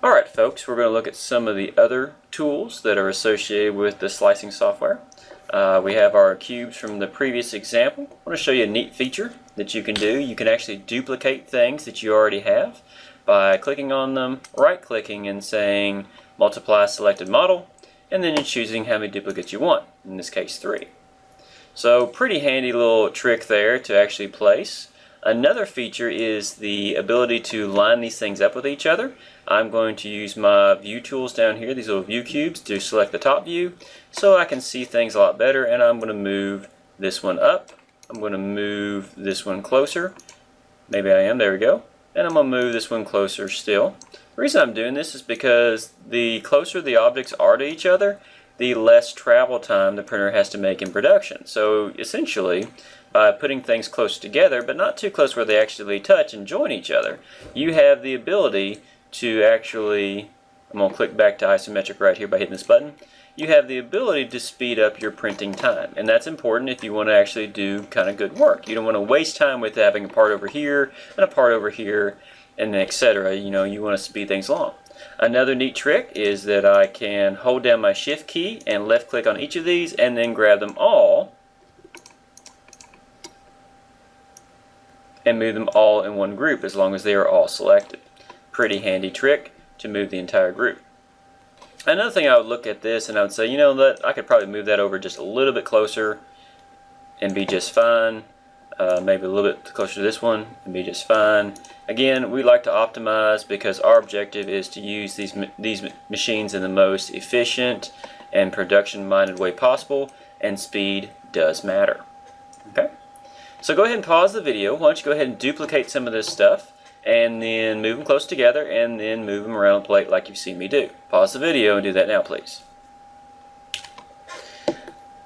Alright folks, we're going to look at some of the other tools that are associated with the slicing software. We have our cubes from the previous example. I want to show you a neat feature that you can do. You can actually duplicate things that you already have by clicking on them, right-clicking and saying multiply selected model, and then you're choosing how many duplicates you want, in this case 3. So pretty handy little trick there to actually place. Another feature is the ability to line these things up with each other. I'm going to use my view tools down here, these little view cubes, to select the top view so I can see things a lot better, and I'm going to move this one up. I'm going to move this one closer. Maybe I am, there we go. And I'm going to move this one closer still. The reason I'm doing this is because the closer the objects are to each other, the less travel time the printer has to make in production. So essentially, by putting things close together, but not too close where they actually touch and join each other, you have the ability to actually, I'm going to click back to isometric right here by hitting this button, you have the ability to speed up your printing time. And that's important if you want to actually do kind of good work. You don't want to waste time with having a part over here and a part over here and etc. You know, you want to speed things along. Another neat trick is that I can hold down my shift key and left click on each of these and then grab them all and move them all in one group as long as they are all selected. Pretty handy trick to move the entire group. Another thing, I would look at this and I would say, you know, that I could probably move that over just a little bit closer and be just fine. Maybe a little bit closer to this one and be just fine. Again, we like to optimize because our objective is to use these machines in the most efficient and production-minded way possible, and speed does matter. Okay? So go ahead and pause the video. Why don't you go ahead and duplicate some of this stuff and then move them close together and then move them around the plate like you've seen me do. Pause the video and do that now, please.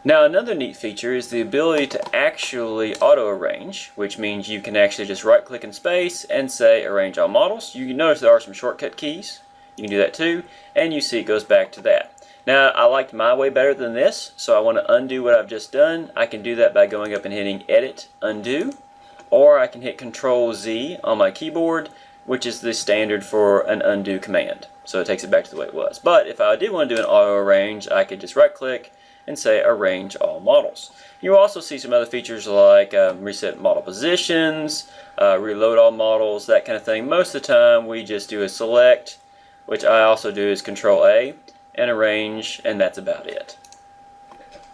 Now another neat feature is the ability to actually auto-arrange, which means you can actually just right-click in space and say arrange all models. You can notice there are some shortcut keys. You can do that too, and you see it goes back to that. Now I liked my way better than this, so I want to undo what I've just done. I can do that by going up and hitting Edit, Undo, or I can hit Control Z on my keyboard, which is the standard for an undo command. So it takes it back to the way it was. But if I did want to do an auto-arrange, I could just right-click and say arrange all models. You also see some other features like reset model positions, reload all models, that kind of thing. Most of the time we just do a select, which I also do is Control A, and arrange, and that's about it.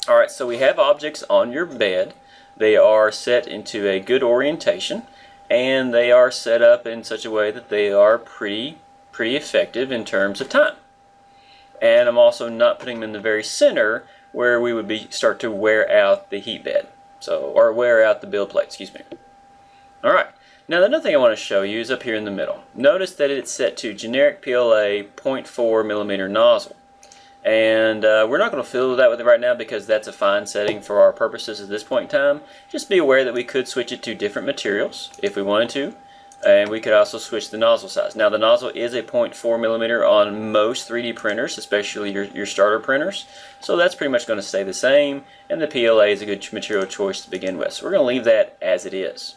Alright, so we have objects on your bed. They are set into a good orientation, and they are set up in such a way that they are pretty effective in terms of time. And I'm also not putting them in the very center where we would start to wear out the heat bed, or wear out the build plate, excuse me. Alright, now another thing I want to show you is up here in the middle. Notice that it's set to generic PLA 0.4 millimeter nozzle. And we're not going to fiddle with that with it right now because that's a fine setting for our purposes at this point in time. Just be aware that we could switch it to different materials if we wanted to. And we could also switch the nozzle size. Now the nozzle is a 0.4 millimeter on most 3D printers, especially your starter printers. So that's pretty much going to stay the same, and the PLA is a good material choice to begin with. So we're going to leave that as it is.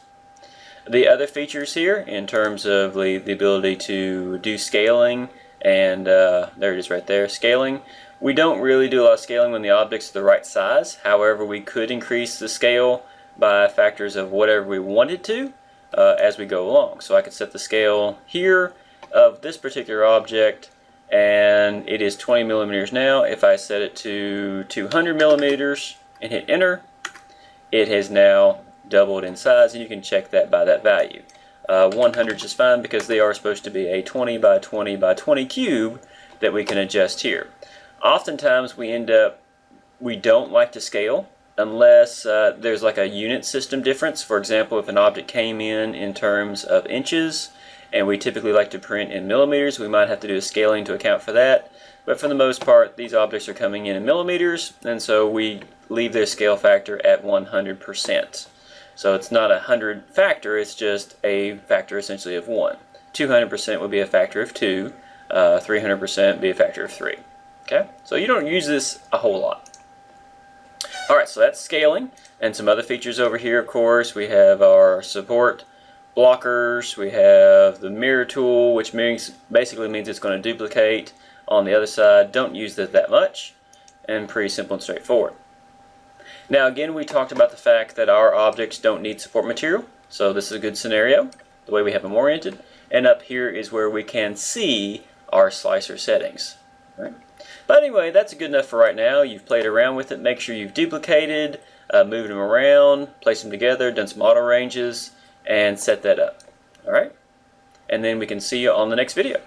The other features here in terms of the ability to do scaling, and there it is right there, scaling. We don't really do a lot of scaling when the object's the right size. However, we could increase the scale by factors of whatever we wanted to. As we go along. So I could set the scale here of this particular object, and it is 20 millimeters now. If I set it to 200 millimeters and hit enter, it has now doubled in size, and you can check that by that value. 100 is just fine because they are supposed to be a 20 by 20 by 20 cube that we can adjust here. Oftentimes we don't like to scale unless there's like a unit system difference. For example, if an object came in terms of inches and we typically like to print in millimeters, we might have to do a scaling to account for that. But for the most part, these objects are coming in millimeters, and so we leave their scale factor at 100%. So it's not a 100 factor, it's just a factor essentially of 1. 200% would be a factor of 2, 300% would be a factor of 3. Okay? So you don't use this a whole lot. Alright, so that's scaling, and some other features over here, of course. We have our support blockers. We have the mirror tool, which basically means it's going to duplicate on the other side. Don't use that much, and pretty simple and straightforward. Now again, we talked about the fact that our objects don't need support material, so this is a good scenario, the way we have them oriented. And up here is where we can see our slicer settings. Right? But anyway, that's good enough for right now. You've played around with it. Make sure you've duplicated, moved them around, placed them together, done some auto ranges, and set that up. Alright? And then we can see you on the next video.